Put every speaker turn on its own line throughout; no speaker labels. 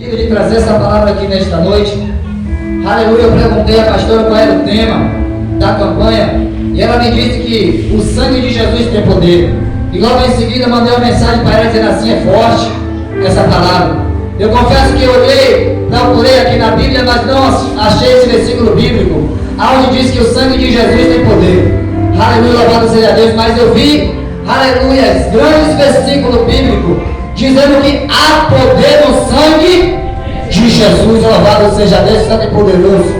De trazer essa palavra aqui nesta noite. Aleluia, eu perguntei à pastora qual era o tema da campanha e ela me disse que o sangue de Jesus tem poder. E logo em seguida mandei uma mensagem para ela dizendo assim: é forte essa palavra. Eu confesso que eu olhei, procurei aqui na Bíblia, mas não achei esse versículo bíblico onde diz que o sangue de Jesus tem poder. Aleluia, louvado seja Deus. Mas eu vi, aleluia, grandes versículos bíblicos dizendo que há poder no sangue de Jesus. Louvado seja Deus, Santo e poderoso.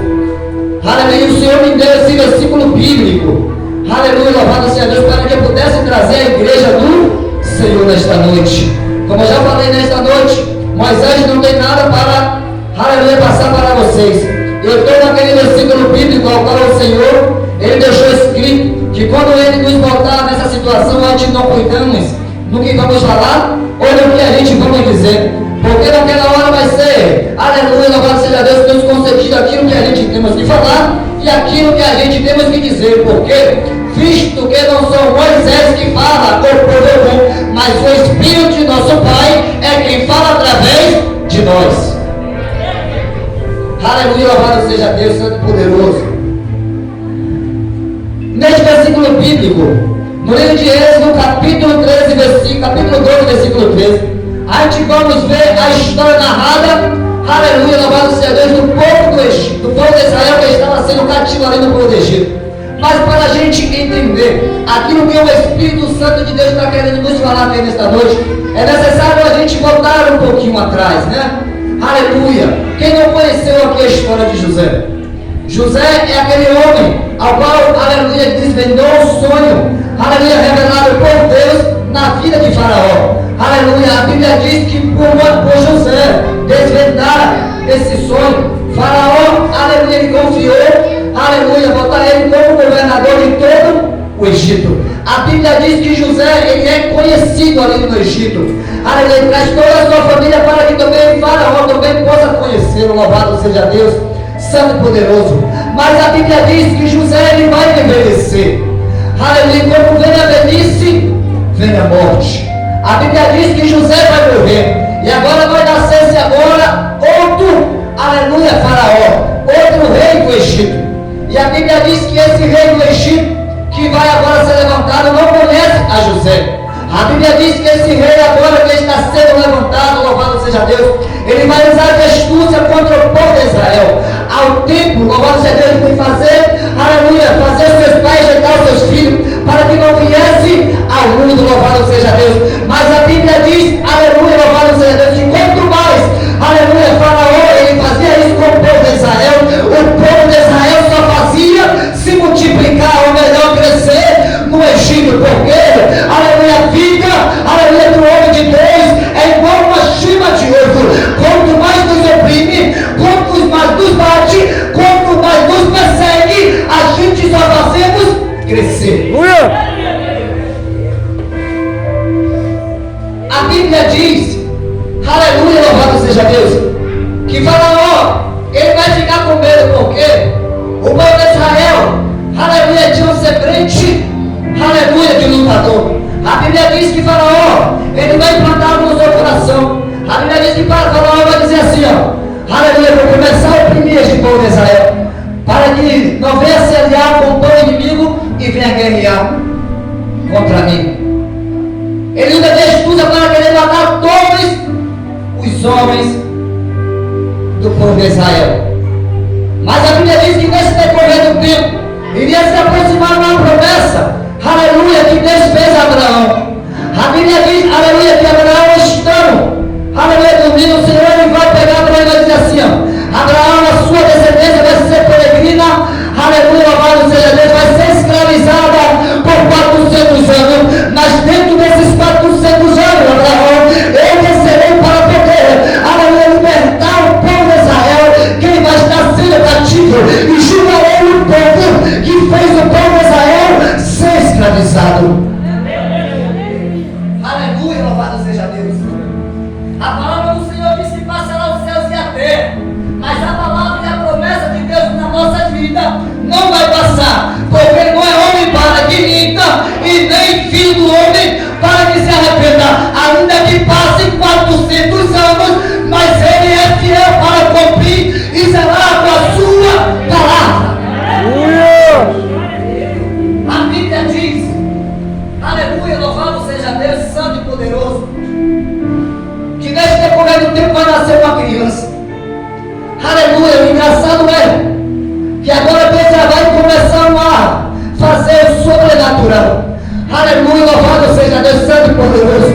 Aleluia, o Senhor me deu esse versículo bíblico. Aleluia, louvado seja Deus, para que eu pudesse trazer a igreja do Senhor nesta noite. Como eu já falei nesta noite, Moisés não tem nada para, aleluia, passar para vocês. Eu estou naquele versículo bíblico ao qual o Senhor, Ele deixou escrito que quando Ele nos botar nessa situação, nós não cuidamos no que vamos falar ou no que a gente vamos dizer. Porque naquela hora vai ser, aleluia, louvado seja Deus, Deus concedido aquilo que a gente temos que falar e aquilo que a gente temos que dizer. Porque, visto que não sou Moisés que fala ou povo, mas o Espírito de nosso Pai é quem fala através de nós. Aleluia, louvado seja Deus, Santo e poderoso. Neste versículo bíblico, no livro de Êxodo, capítulo 13, capítulo 12, versículo 13, a gente vamos ver a história narrada, aleluia, louvado seja Deus, do povo do Egito, do povo de Israel que estava sendo cativo ali no povo do Egito. Mas para a gente entender aquilo que o Espírito Santo de Deus está querendo nos falar aqui nesta noite, é necessário a gente voltar um pouquinho atrás, né? Aleluia. Quem não conheceu aqui a história de José? José é aquele homem ao qual, aleluia, desvendou o sonho, aleluia, revelado por Deus na vida de Faraó. Aleluia, a Bíblia diz que por José desvendar esse sonho, Faraó, aleluia, ele confiou, aleluia, botar ele como governador de todo o Egito. A Bíblia diz que José, ele é conhecido ali no Egito. Aleluia, ele traz toda a sua família para que também Faraó também possa conhecê-lo. Louvado seja Deus, Santo e poderoso. Mas a Bíblia diz que José, ele vai envelhecer. Aleluia, quando vem a velhice, vem a morte. A Bíblia diz que José vai morrer. E agora vai nascer-se agora outro, aleluia, Faraó, outro rei do Egito. E a Bíblia diz que esse rei do Egito, que vai agora ser levantado, não conhece a José. A Bíblia diz que esse rei agora que está sendo levantado, louvado seja Deus, ele vai usar de astúcia contra o povo de Israel. Ao tempo, louvado seja Deus, ele vai fazer, aleluia, fazer os seus pais rejeitar os seus filhos, para que não viesse ao mundo, louvado seja Deus. Mas a Bíblia diz, aleluia, louvado seja Deus, que quanto mais, aleluia, Faraó, ele fazia isso com o povo de Israel, o povo de Israel só fazia se multiplicar, ou melhor, crescer no Egito. Porque, aleluia, a vida, aleluia, do homem de Deus é igual uma chama de ovo. Quanto mais nos oprime, quanto mais nos bate, quanto mais nos persegue, a gente só fazemos crescer. A Bíblia diz, aleluia, louvado seja Deus, que Faraó, ele vai ficar com medo, porque o povo de Israel, aleluia, tinha um semente, aleluia, de lutador. A Bíblia diz que Faraó, ele vai implantar no seu coração. A Bíblia diz que Faraó vai dizer assim, ó, aleluia, vou começar a oprimir este povo de Israel, para que não venha se aliar com o povo inimigo e venha guerrear contra mim. Ele usa de astúcia para querer matar todos os homens do povo de Israel. Mas a Bíblia diz que nesse decorrer do tempo, iria se aproximar uma promessa, aleluia, que Deus fez a Abraão. A Bíblia diz, aleluia, que Abraão estando, aleluia, dormindo, o Senhor ele vai pegar Abraão e vai dizer assim, ó, Abraão, a sua descendência vai ser peregrina, aleluia, louvado seja Deus, vai ser escravizada por 400 anos, mas dentro desses 400 anos, Abraão, eu descerei para poder, aleluia, libertar o povo de Israel, que ele vai estar sendo cativo, e julgarei o povo que fez o povo de Israel ser escravizado. Aleluia, louvado seja Deus. A palavra do Senhor que agora Deus já vai começar a fazer o sobrenatural. Aleluia, louvado seja Deus, santo e poderoso,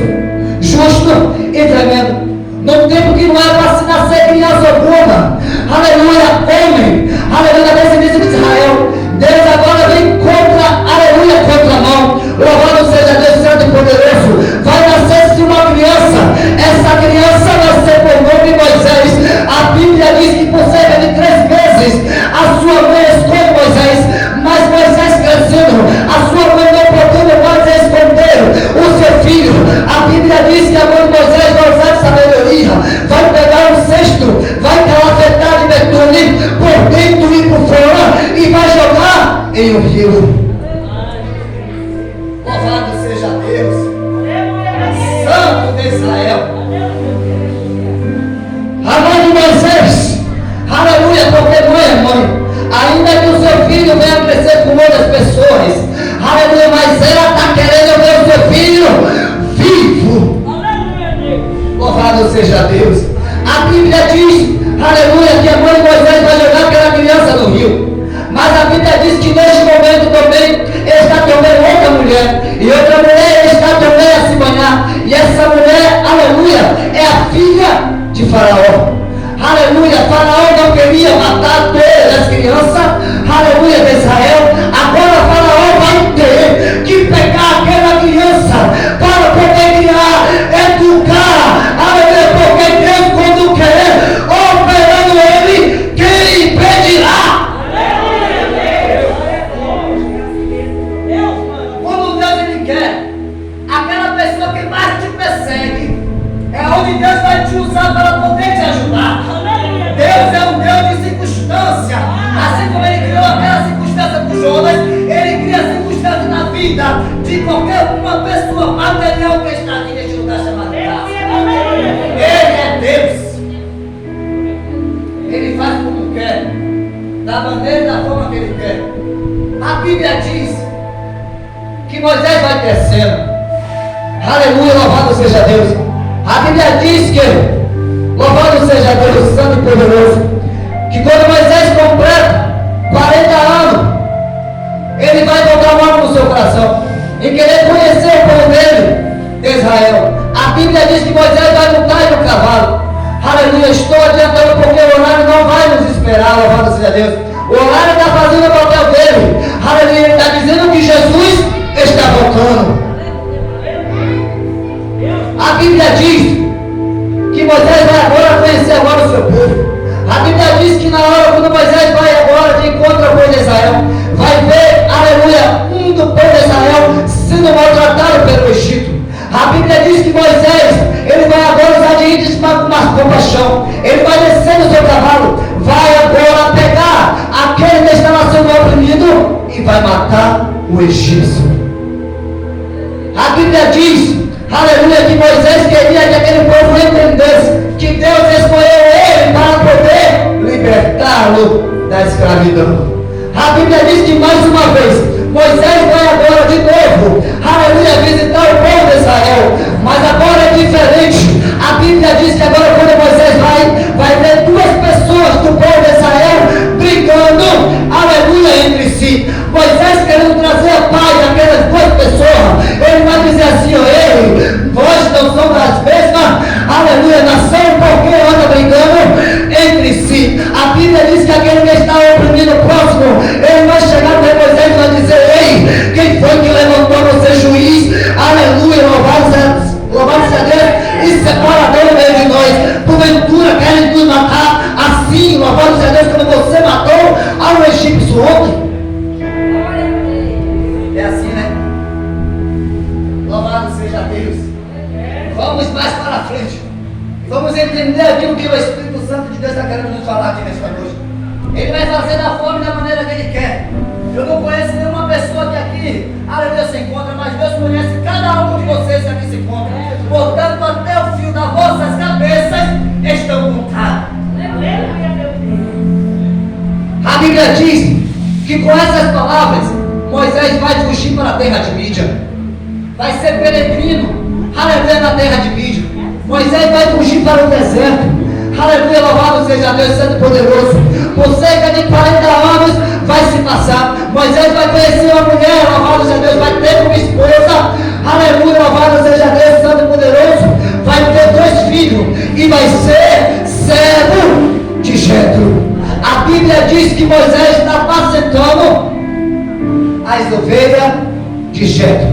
justo e tremendo. Num tempo que não é para se nascer criança alguma, aleluia, homem, aleluia, da descendência de Israel, Deus agora vem contra, aleluia, contra a mão. Louvado seja Deus, santo e poderoso. Vai nascer-se uma criança, essa criança vai ser por nome Moisés. A Bíblia diz que por cerca de 3 meses a sua mãe esconde Moisés, mas Moisés crescendo, a sua mãe não podendo mais esconder o seu filho. A Bíblia diz que a mãe de Moisés vai usar de sabedoria, vai pegar um cesto, vai calafetar de betume por dentro e por fora e vai jogar em um rio. Louvado seja Deus, Santo de Israel. A mãe de Moisés, aleluia, porque mãe é mãe. Ainda que o seu filho venha crescer com outras pessoas, aleluia, mas ela está querendo ver o seu filho vivo. Louvado seja Deus. A Bíblia diz, aleluia, que a mãe de Moisés vai jogar aquela criança no rio. Mas a Bíblia diz que neste momento também está também outra mulher. E outra mulher está também a se banhar. E essa mulher, aleluia, é a filha de Faraó. Aleluia, Faraó não queria matar todas as crianças, aleluia, de Israel. Agora Faraó vai ter que pegar aquela criança para poder criar, educar, aleluia, porque Deus quando quer, operando ele, quem impedirá? Quando Deus ele quer, aquela pessoa que mais te persegue, é onde Deus vai te usar para poder te ajudar. Deus é um Deus de circunstância. Assim como Ele criou aquela circunstância com Jonas, Ele cria circunstância na vida de qualquer uma pessoa material que está aqui neste lugar chamado casa. Ele é Deus. Ele faz como quer, da maneira e da forma que Ele quer. A Bíblia diz que Moisés vai descendo. Aleluia, louvado seja Deus. A Bíblia diz que, louvado seja Deus, santo e poderoso, que quando Moisés completa 40 anos, ele vai botar uma mão no seu coração e querer conhecer o povo dele, de Israel. A Bíblia diz que Moisés vai montar no cavalo. Aleluia, estou adiantando porque o horário não vai nos esperar, louvado seja Deus. O horário está fazendo o papel dele. Aleluia, ele está dizendo que Jesus está voltando. A Bíblia diz que Moisés vai agora conhecer agora o seu povo. A Bíblia diz que na hora quando Moisés vai agora de encontro ao povo de Israel, vai ver, aleluia, um do povo de Israel sendo maltratado pelo Egito. A Bíblia diz que Moisés, ele vai agora usar de índice com compaixão. Ele vai descer no seu cavalo, vai agora pegar aquele que estava sendo oprimido e vai matar o egípcio. A Bíblia diz, aleluia, que Moisés queria que aquele povo entendesse que Deus escolheu ele para poder libertá-lo da escravidão. A Bíblia diz que mais uma vez Moisés vai agora de novo, aleluia, visitar o povo de Israel, mas agora é diferente. A Bíblia diz que agora quando Moisés vai ver 2 pessoas do povo de Israel brigando, aleluia, entre si. Moisés querendo trazer a paz àquelas 2 pessoas, ele vai dizer assim, ei, vós não são das mesmas, aleluia, nação, porque anda brigando entre si. A Bíblia diz que aquele que está oprimindo o próximo, ele vai chegar para Moisés e vai dizer, ei, quem foi que levantou você juiz, aleluia, louvado seja Deus, e separador no meio de nós, porventura querem nos matar, assim, louvado seja Deus, como você matou ao egípcio ontem. É assim, né? Louvado seja Deus. Vamos mais para frente. Vamos entender aquilo que o Espírito Santo de Deus está querendo nos falar aqui nesta noite. Ele vai fazer da forma e da maneira que Ele quer. Eu não conheço nenhuma pessoa que aqui, aleluia, se encontra, mas Deus conhece cada um de vocês que aqui se encontra. Portanto, até o fio das vossas cabeças estão contados. A Bíblia diz que com essas palavras, Moisés vai fugir para a terra de Mídia. Vai ser peregrino, aleluia, na terra de Mídia. Moisés vai fugir para o deserto. Aleluia, louvado seja Deus, Santo e Poderoso. Por cerca de 40 anos vai se passar. Moisés vai conhecer uma mulher, louvado seja Deus, vai ter como esposa. Aleluia, louvado seja Deus, Santo e Poderoso. Vai ter 2 filhos e vai ser servo de Jetro. A Bíblia diz que Moisés está apacentando as ovelhas de Jetro.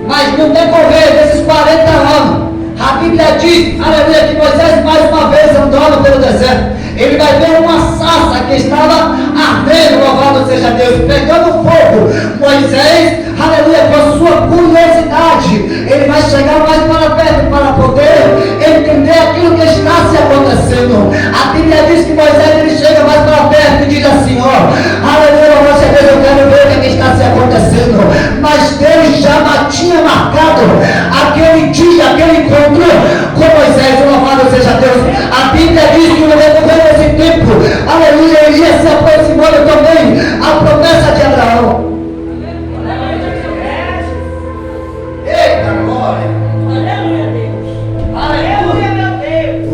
Mas no decorrer desses 40 anos, a Bíblia diz, aleluia, que Moisés mais uma vez andando pelo deserto, ele vai ver uma sarça que estava ardendo, louvado seja Deus, pegando fogo. Moisés, aleluia, com sua curiosidade, ele vai chegar mais para perto para poder entender aquilo que está se acontecendo. A Bíblia diz que Moisés, ele chega mais para perto e diz assim, aleluia, louvado seja Deus, eu quero ver o que está se acontecendo. Mas Deus já tinha marcado aquele dia, aquele encontro com Moisés, louvado seja Deus. A Bíblia diz que no decorrer desse tempo, aleluia, ele ia se aproximando também a promessa de Abraão. Eita glória! Aleluia, Deus! Aleluia, meu Deus!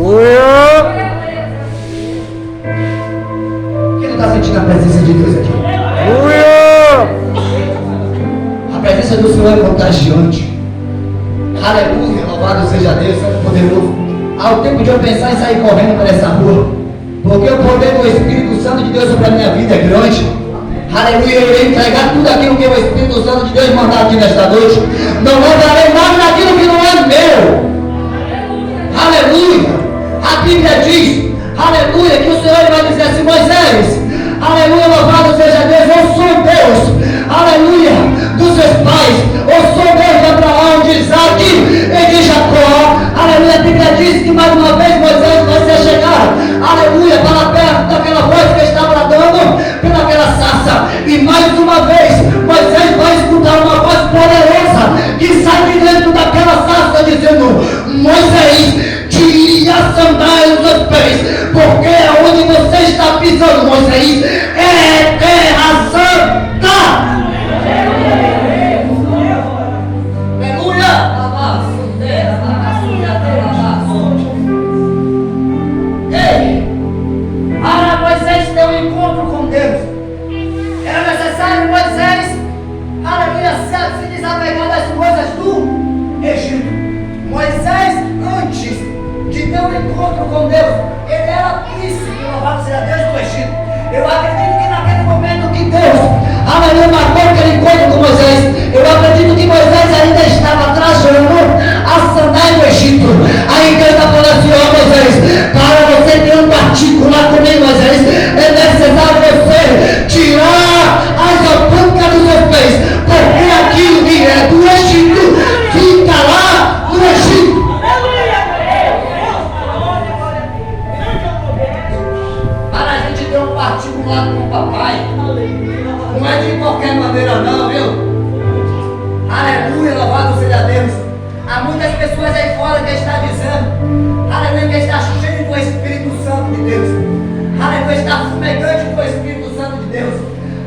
Quem não está sentindo a presença de Deus aqui? A presença do Senhor é contagiante. Aleluia, louvado seja Deus, Santo Poderoso. Há o tempo de eu pensar em sair correndo para essa rua, porque o poder do Espírito Santo de Deus sobre a minha vida é grande. Aleluia, eu irei entregar tudo aquilo que o Espírito Santo de Deus mandar aqui nesta noite. Não levarei nada daquilo que não é meu. Aleluia. A Bíblia diz, aleluia, que o Senhor vai dizer assim, Moisés, aleluia, louvado seja Deus, eu sou Deus, aleluia, dos seus pais, eu sou Deus de Abraão, de Isaac e de Jacó. Aleluia, a Bíblia diz que mais uma vez Moisés vai se chegar, aleluia, para perto daquela voz que estava bradando pelaquela sarça. E mais uma vez Moisés vai escutar uma voz poderosa que sai de dentro daquela sarça dizendo, Moisés, tire a sandália dos seus pés, porque aonde você está pisando, Moisés, é terra santa. Ei, para Moisés ter um encontro com Deus, era necessário Moisés, aleluia, se desapegar das coisas do Egito. Moisés, antes de ter um encontro com Deus, ele era príncipe, louvado seja Deus, do Egito. Eu acredito que naquele momento que Deus, aleluia, marcou aquele encontro com Moisés, eu acredito que Moisés ainda estava trajando a sandália do Egito. Aí Deus está falando assim, Moisés, para você ter um particular comigo, Moisés, é necessário você tirar as alpândegas dos seus pés, porque aquilo que é do Egito fica lá no Egito. Para a gente ter um particular com o papai, não é de qualquer maneira não, viu? Aleluia, louvado seja Deus. Há muitas pessoas aí fora que estão dizendo, aleluia, que está cheio do Espírito Santo de Deus. Aleluia, está fumegante do Espírito Santo de Deus.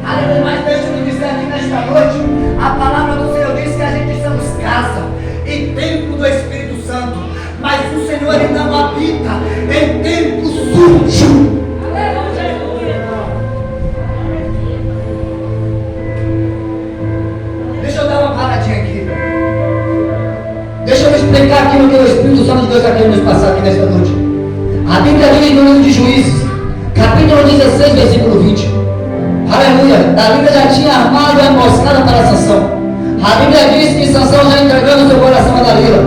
Aleluia, mas deixa eu dizer aqui nesta noite, a palavra do Senhor diz que a gente somos casa e templo do Espírito Santo. Mas o Senhor, ele não habita em templo sujo. Deixa eu dar uma paradinha aqui. Deixa eu explicar aquilo que o Espírito Santo de Deus está querendo nos passar aqui nesta noite. A Bíblia diz no livro de Juízes, capítulo 16, versículo 20. Aleluia. Davi já tinha armado a emboscada para Sansão. A Bíblia diz que Sansão já entregando seu coração a Dalila.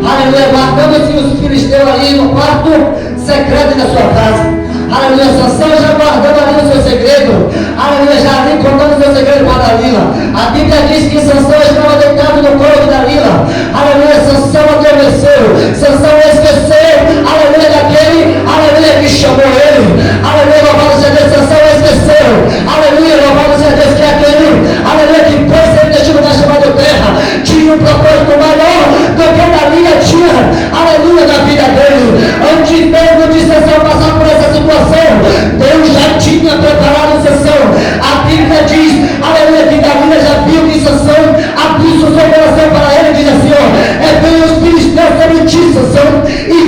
Aleluia. Guardando-se os filisteus ali no quarto secreto da sua casa. Aleluia, Sansão já guardando ali o seu segredo. Aleluia, já ali contando o seu segredo para Dalila. A Bíblia diz que Sansão estava deitado no colo de Dalila. Aleluia, Sansão adormeceu. Sansão esqueceu, aleluia, daquele, aleluia, que chamou ele. Aleluia, louvado seja Deus, Sansão esqueceu. Aleluia, louvado seja Deus, que aquele, aleluia, que depois ele deixou da chamada terra, tinha um propósito maior do que Dalila tinha. Aleluia, na vida dele. Antes mesmo de Sansão passar por essa situação, Deus já tinha preparado Sansão. A Bíblia diz, aleluia, que Dalila já viu que Sansão abriu seu coração para ele e diz assim, é bem os filisteus sobre ti, Sansão, e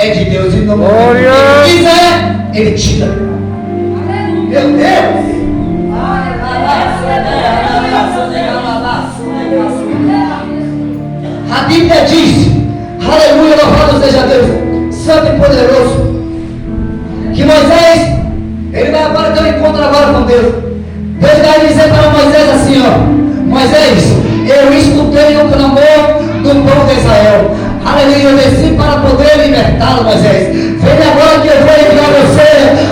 é de Deus. E no momento que Ele quiser, Ele tira. Meu Deus! A Bíblia diz, aleluia, louvado seja Deus, santo e poderoso, que Moisés, ele vai agora ter um encontro agora com Deus. Deus vai dizer para Moisés assim, ó: Moisés, eu escutei o clamor do povo de Israel. Aleluia, eu desci para poder libertá-lo, Moisés. Venha agora que eu vou enviar você,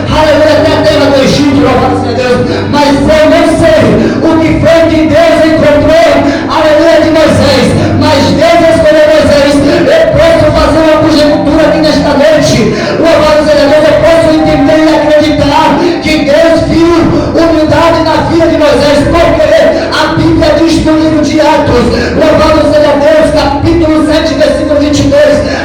aleluia, até a terra do Egito, louvado seja Deus. Mas eu não sei o que foi que Deus encontrou, aleluia, de Moisés. Mas Deus escolheu Moisés. Eu posso fazer uma conjectura aqui nesta noite, louvado seja Deus. Eu posso entender e acreditar que Deus viu humildade na vida de Moisés, porque a Bíblia diz no livro de Atos, louvado seja Deus, capítulo 7, versículo 22,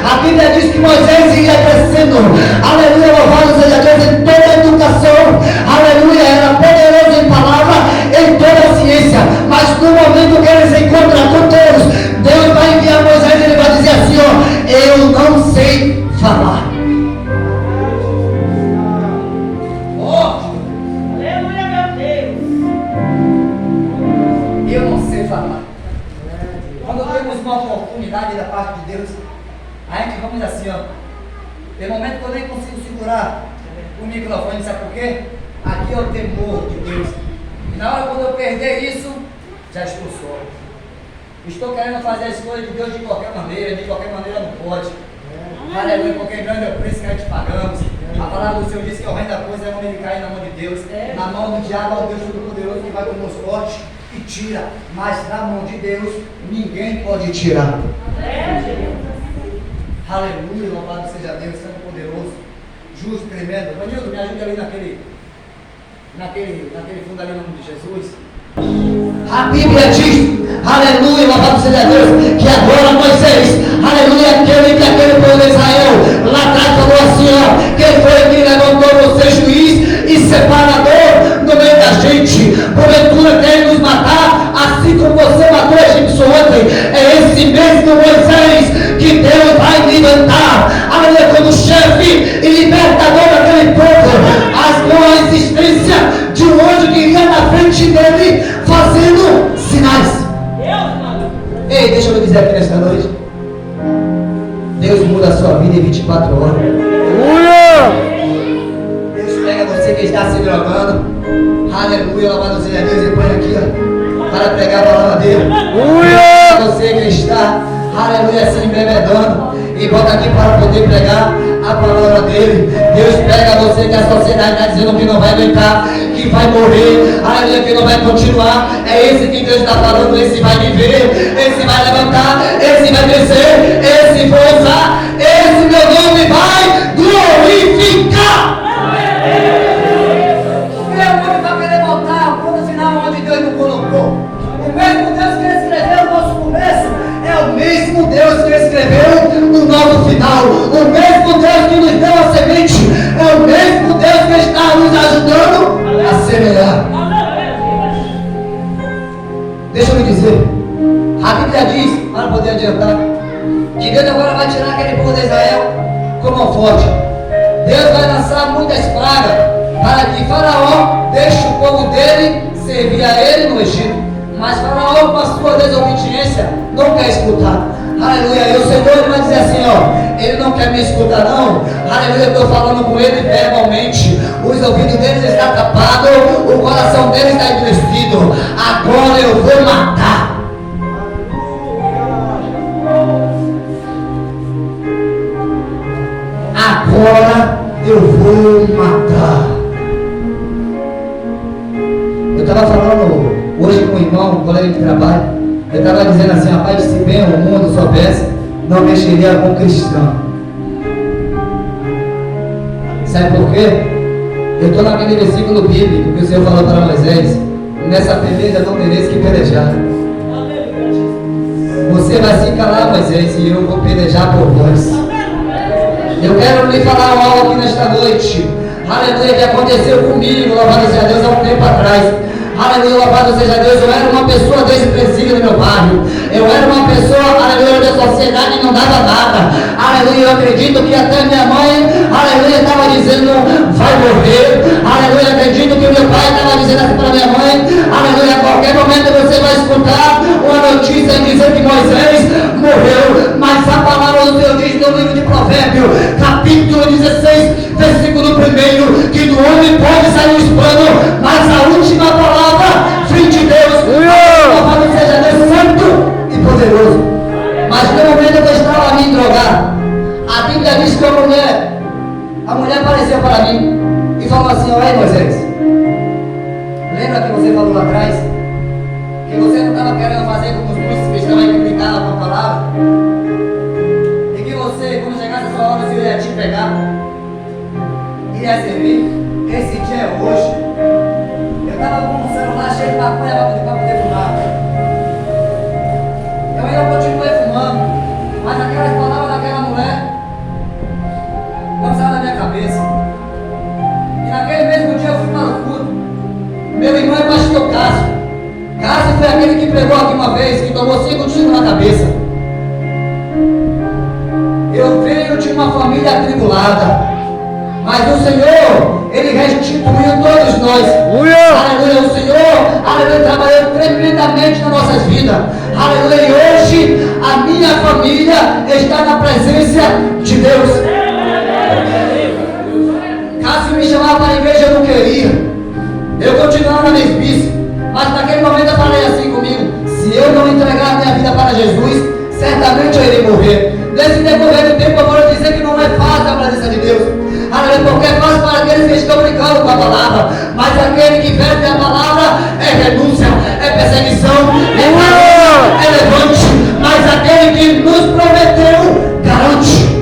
a Bíblia diz que Moisés ia crescendo, aleluia, louvado seja Deus, em toda a educação, aleluia, era poderoso em palavra, em toda a ciência, mas no momento que ele se encontra com Deus, Deus vai enviar Moisés e ele vai dizer assim, ó: eu não sei falar.
Aleluia, meu Deus.
Eu não sei falar. Quando temos uma oportunidade da parte de Deus, a gente vamos assim, ó. Tem momento que eu nem consigo segurar o microfone, sabe por quê? Aqui é o temor de Deus. E na hora quando eu perder isso, já estou só. Estou querendo fazer a escolha de Deus de qualquer maneira não pode. Aleluia, porque grande é o preço que a gente pagamos. A palavra do Senhor diz que o reino da coisa é onde ele cai na mão de Deus. Na mão do diabo é o Deus Todo-Poderoso que vai com os fortes e tira. Mas na mão de Deus ninguém pode tirar. Aleluia, louvado seja Deus, Santo Poderoso, justo, tremendo. Vanildo, me ajuda ali naquele fundo ali no nome de Jesus. A Bíblia diz, aleluia, louvado seja Deus, que agora Moisés, aleluia, aquele povo de Israel, lá atrás falou assim, ó: quem foi que levantou você juiz e separador no meio da gente? Porventura quer nos matar, assim como você matou o egípcio ontem. É esse mesmo Moisés que Deus vai levantar, aleluia, como chefe e libertador daquele povo, com a existência de um anjo que iria na frente dele fazendo sinais. Ei, deixa eu dizer aqui nesta noite, Deus muda a sua vida em 24 horas. Deus pega você que está se drogando, aleluia, louvado seja Deus, e põe aqui, ó, para pregar a palavra dele. Você que está, aleluia, se embebedando, e bota aqui para poder pregar a palavra dele. Deus pega você que a sociedade está dizendo que não vai aguentar, que vai morrer, aleluia, que não vai continuar. É esse que Deus está falando: esse vai viver, esse vai levantar, esse vai crescer, esse vai usar, esse meu nome vai glorificar. Meu nome vai querer voltar ao ponto final onde Deus não colocou. O mesmo Deus que escreveu o nosso começo é o mesmo Deus que escreveu o nosso final. O mesmo Deus que nos deu a semente é o mesmo Deus que está nos ajudando a semear. Deixa eu lhe dizer, a Bíblia diz, para poder adiantar, que Deus agora vai tirar aquele povo de Israel como um forte. Deus vai lançar muitas pragas para que Faraó deixe o povo dele servir a ele no Egito. Mas Faraó, com a sua desobediência, não quer escutar. Aleluia, e o Senhor ele vai dizer assim, ó: ele não quer me escutar não. Aleluia, eu estou falando com ele verbalmente. Os ouvidos deles estão tapados, o coração deles está endurecido. Agora eu vou matar. Agora eu vou matar. Eu estava falando hoje com um irmão, um colega de trabalho. Eu estava dizendo assim: rapaz, se bem o mundo soubesse, não mexeria com cristão. Sabe por quê? Eu estou naquele versículo bíblico que o Senhor falou para Moisés: nessa peleja não tereis que pelejar. Você vai se calar, Moisés, e eu vou pelejar por vós. Eu quero lhe falar algo aqui nesta noite. Aleluia, que aconteceu comigo, louvado seja Deus, há um tempo atrás. Aleluia, louvado seja Deus. Eu era uma pessoa desprezível no meu bairro. Eu era uma pessoa, aleluia, onde a sociedade não dava nada. Aleluia, eu acredito que até minha mãe, aleluia, estava dizendo, vai morrer. Aleluia, acredito que meu pai estava dizendo assim para minha mãe, aleluia, a qualquer momento você vai escutar uma notícia dizendo que Moisés morreu. Mas a palavra do Senhor diz no livro de Provérbios, capítulo 16, versículo 1, que do homem pode sair o espano, mas a última palavra vem de Deus. Louvado seja Deus santo e poderoso. Mas no momento que eu estava a me drogar, a Bíblia diz que a mulher apareceu para mim e falou assim: olha Moisés, lembra que você falou lá atrás que você não estava querendo fazer como os músicos que estavam aí criticavam com a palavra, e que você, quando chegasse a sua hora, você ia te pegar, ia servir. Esse dia é hoje. Eu estava com o celular cheio de maconha para poder fumar. Eu ainda continuei fumando, mas aquelas palavras daquela mulher não saíram da minha cabeça. E naquele mesmo dia eu fui para o culto. Meu irmão é pastor Cássio. Cássio foi aquele que pregou aqui uma vez, que tomou 5 tiros na cabeça. Eu venho de uma família atribulada, mas o Senhor, Ele restituiu todos nós. Aleluia, o Senhor, aleluia, trabalhou tremendamente nas nossas vidas. Aleluia, e hoje a minha família está na presença de Deus. Cássio me chamava para a igreja, eu não queria. Eu continuava na mesmice. Mas naquele momento eu falei assim comigo: se eu não entregar a minha vida para Jesus, certamente eu irei morrer. Nesse decorrer do tempo eu vou dizer que não é fácil a presença de Deus. Aleluia, porque é fácil para aqueles que estão brincando com a palavra. Mas aquele que perde a palavra é renúncia, é perseguição, é levante. Mas aquele que nos prometeu, garante.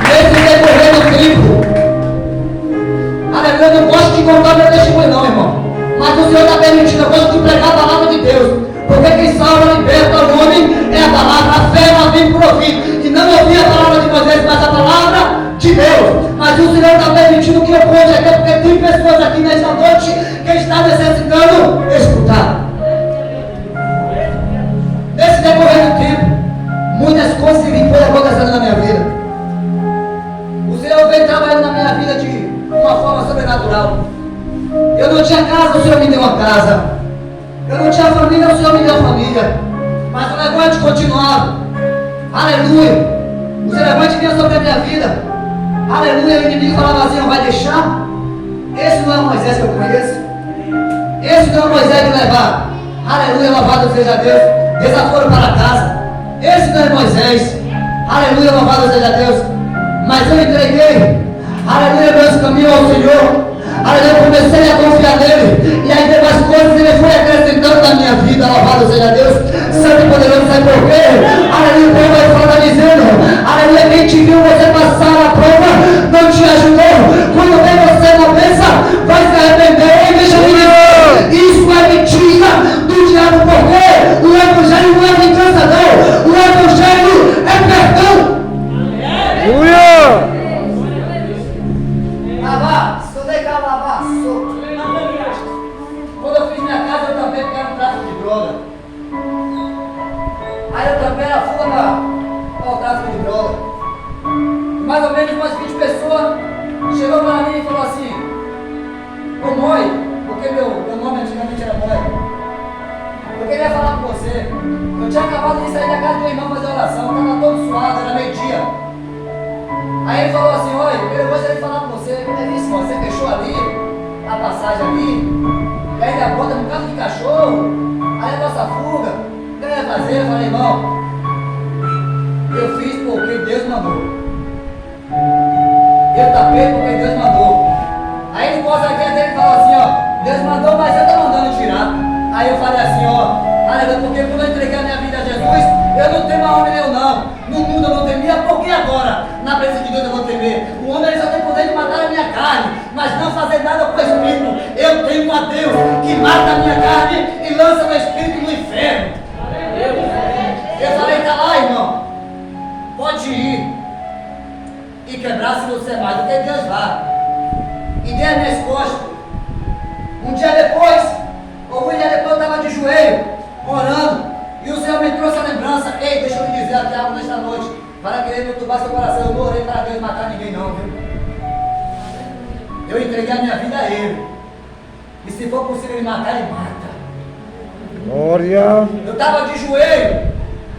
Nesse decorrer do tempo, aleluia, eu não gosto de contar meu testemunho não, irmão. Mas o Senhor está permitindo, eu gosto de pregar a palavra de Deus. Porque quem salva, liberta o homem é a palavra. A fé não vem por ouvir. E não ouvir a palavra de Moisés, mas a palavra de Deus. Mas o Senhor está permitindo que eu conte aqui, porque tem pessoas aqui nesta noite que estão necessitando escutar. Nesse decorrer do tempo, muitas coisas que foram acontecendo na minha vida. O Senhor vem trabalhando na minha vida de uma forma sobrenatural. Eu não tinha casa, o Senhor me deu uma casa. Eu não tinha família, o Senhor me deu família. Mas o levante continuava. Aleluia. O levante vinha sobre a minha vida. Aleluia. O inimigo falava assim: não vai deixar. Esse não é o Moisés que eu conheço. Esse não é o Moisés de levar. Aleluia, louvado seja Deus. Desaforo para casa. Esse não é Moisés. Aleluia, louvado seja Deus. Mas eu entreguei, aleluia, meus caminhos ao Senhor. Aleluia, eu comecei a confiar nele. E aí demais coisas ele foi acrescentando na minha vida. Louvado seja Deus. Santo e poderoso, sabe por quê? Aleluia, o povo vai falar dizendo: aleluia, quem te viu você passar a prova não te ajudou. Quando vem você na bênção, vai se arrepender. Deixa eu dizer, isso é mentira do diabo, porque o evangelho não é vingança não. O evangelho é perdão. Quando eu fiz minha casa, eu também porque era um tráfico de droga. Aí eu também era fuga para o tráfico de droga. Mais ou menos umas 20 pessoas chegou para mim e falou assim: ô Moi, porque meu nome antigamente era Moi, eu queria falar com você. Eu tinha acabado de sair da casa do meu irmão fazer oração, estava todo suado, era meio-dia. Aí ele falou assim: olha, eu gostaria de falar com você. É isso, você fechou ali a passagem ali, e ainda bota no carro de cachorro, aí a nossa fuga, o que ele vai fazer? Eu falei: irmão, eu fiz porque Deus mandou. Eu tapei porque Deus mandou. Aí no pós-aqui dele falou assim: ó, Deus mandou, mas eu estou mandando tirar. Aí eu falei assim: ó, aleluia, porque quando eu entreguei a minha vida a Jesus, eu não temo a homem nenhum não. No mundo eu não temia, porque agora, na presença de Deus eu vou temer. O homem ele só tem poder de matar a minha carne, mas não fazer nada com o Espírito. Eu tenho a Deus que mata a minha carne e lança o Espírito no inferno. Eu falei: tá lá, irmão, pode ir e quebrar se você é mais do que Deus vá. E dei as minhas costas. Um dia depois, eu estava de joelho, orando, e o Senhor me trouxe a lembrança. Ei, deixa eu lhe dizer aqui algo nesta noite, para querer perturbar seu coração. Eu não orei para Deus matar ninguém não, viu? Eu entreguei a minha vida a Ele. E se for possível Ele matar, Ele mata.
Glória.
Eu estava de joelho.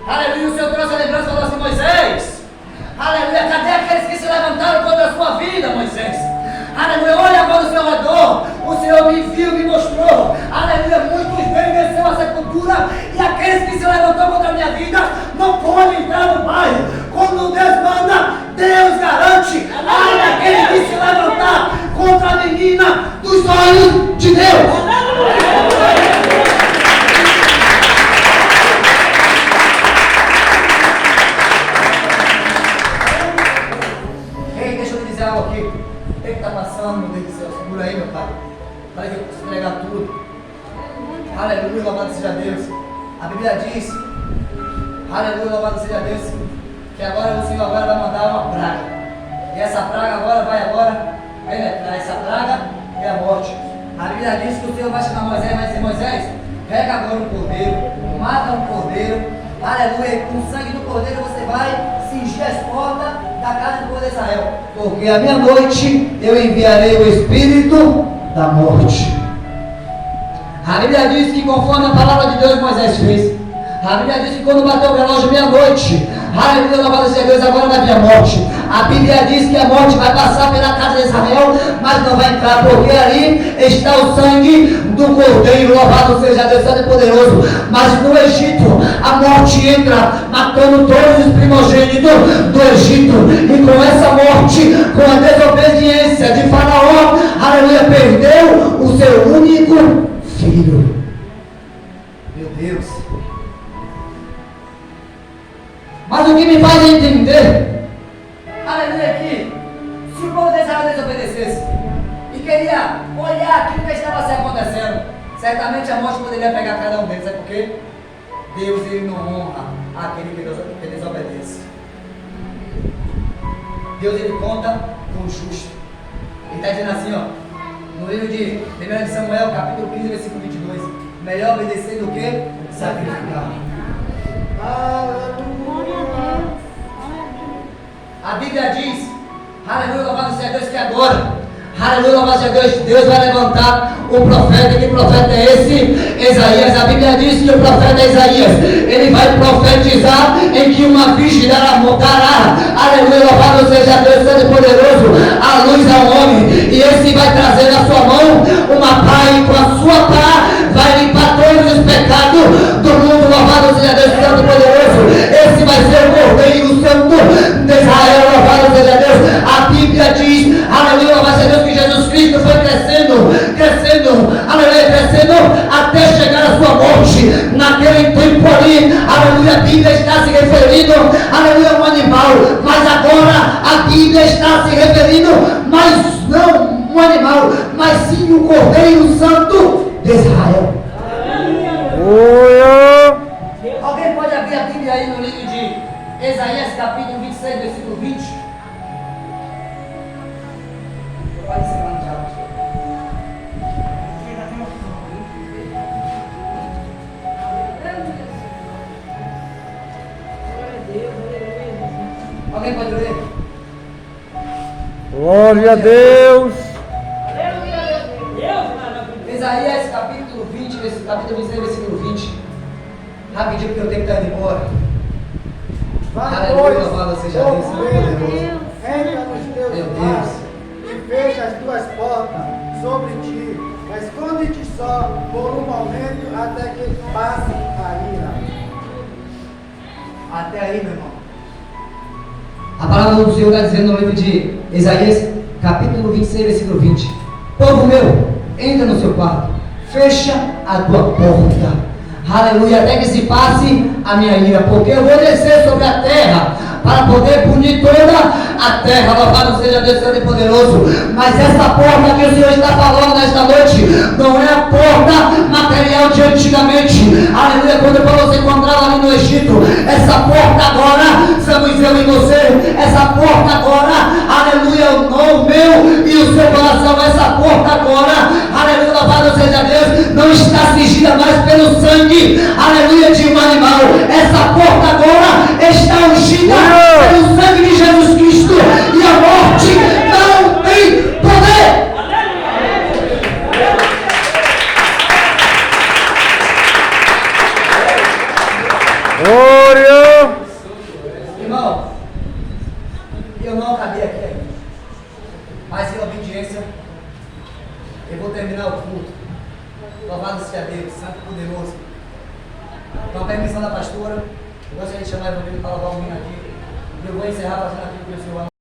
Aleluia, o Senhor trouxe a lembrança e falou assim: Moisés, aleluia, cadê aqueles que se levantaram contra a sua vida, Moisés? Aleluia, olha agora o seu redor. O Senhor me viu, me mostrou. Aleluia, muitos veio e desceu a sepultura. E aqueles que se levantou contra a minha vida não podem entrar no bairro. Quando Deus manda, Deus garante. Aleluia, aquele que se levantar contra a menina dos olhos de Deus. Ei, deixa eu lhe dizer algo aqui. O que está passando, meu Deus do céu? Segura aí, meu Pai. Para que eu possa entregar tudo. Aleluia, louvado seja Deus. A Bíblia diz, aleluia, louvado seja Deus, que agora o Senhor agora vai mandar uma praga. E essa praga agora vai penetrar. Essa praga é a morte. A Bíblia diz que o Senhor vai chamar Moisés e vai dizer: Moisés, pega agora um cordeiro, mata um cordeiro, aleluia, e com o sangue do cordeiro você vai cingir as portas da casa do povo de Israel. Porque à meia-noite eu enviarei o Espírito da morte. A Bíblia diz que conforme a palavra de Deus Moisés fez. A Bíblia diz que quando bateu o relógio meia-noite, aleluia, louvado seja Deus, agora vai vir a morte. A Bíblia diz que a morte vai passar pela casa de Israel, mas não vai entrar, porque ali está o sangue do cordeiro, louvado seja Deus, Santo e poderoso. Mas no Egito, a morte entra, matando todos os primogênitos do Egito. E com essa morte, com a desobediência de Faraó, aleluia, perdeu o seu único filho. Meu Deus. Mas o que me faz entender, aleluia, aqui, se o povo de Israel desobedecesse e queria olhar aquilo que estava se acontecendo, certamente a morte poderia pegar cada um deles. Sabe por quê? Deus, Ele não honra aquele que desobedece. Deus, Ele conta com o justo. Ele está dizendo assim, ó, no livro de 1 de Samuel, capítulo 15, versículo 22, melhor obedecer do que sacrificar. A Bíblia diz, aleluia, louvado seja Deus, que agora, aleluia, louvado seja Deus, Deus vai levantar um profeta. Que profeta é esse? Isaías. A Bíblia diz que o profeta Isaías, ele vai profetizar em que uma virgem dará, aleluia, louvado seja Deus, Santo e poderoso, a luz ao homem. E esse vai trazer na sua mão uma pá, e com a sua pá vai limpar todos os pecados do mundo, louvado seja Deus, Santo e poderoso. Esse vai ser o Cordeiro Santo de Israel, louvado seja Deus. A Bíblia diz, aleluia, louvado seja Deus, que Jesus Cristo foi crescendo, aleluia, crescendo até chegar à sua morte. Naquele tempo ali, aleluia, a Bíblia está se referindo, aleluia, a um animal, mas agora a Bíblia está se referindo, mas não um animal, mas sim o Cordeiro Santo de Israel.
Aleluia.
Alguém pode abrir a Bíblia aí no livro de Isaías, capítulo 26, versículo 20? Pode ser lá no diálogo. Alguém pode ler?
Glória a Deus.
Isaías capítulo 20, capítulo 26, versículo 20. Rapidinho, porque eu tenho que estar indo embora. Aleluia, louvado seja Deus.
Entra nos teus
Meu
lares
Deus.
e fecha as tuas portas sobre ti. Esconde-te só por um momento até que passe a ira.
Até aí, meu irmão. A palavra do Senhor está dizendo no livro de Isaías, capítulo 26, versículo 20. Povo meu, entra no seu quarto, fecha a tua porta. Aleluia, até que se passe a minha ira, porque eu vou descer sobre a terra para poder punir toda a terra. Louvado seja Deus Santo e poderoso. Mas essa porta que o Senhor está falando nesta noite não é a porta material de antigamente. Aleluia, quando Paulo se encontrava ali no Egito. Essa porta agora somos eu e você. Essa porta agora, aleluia, o meu e o seu coração. Essa porta agora, aleluia, louvado seja ungida mais pelo sangue, aleluia, de um animal. Essa porta agora está ungida pelo sangue de Jesus Cristo, e a morte não tem poder.
Glória!
Irmão, eu não acabei aqui ainda, mas em obediência eu vou terminar o culto. Louvado seja Deus, Santo e Poderoso. Com a permissão da pastora, eu gostaria de chamar a Evangelho para louvar o menino aqui. Eu vou encerrar fazendo aquilo que o Senhor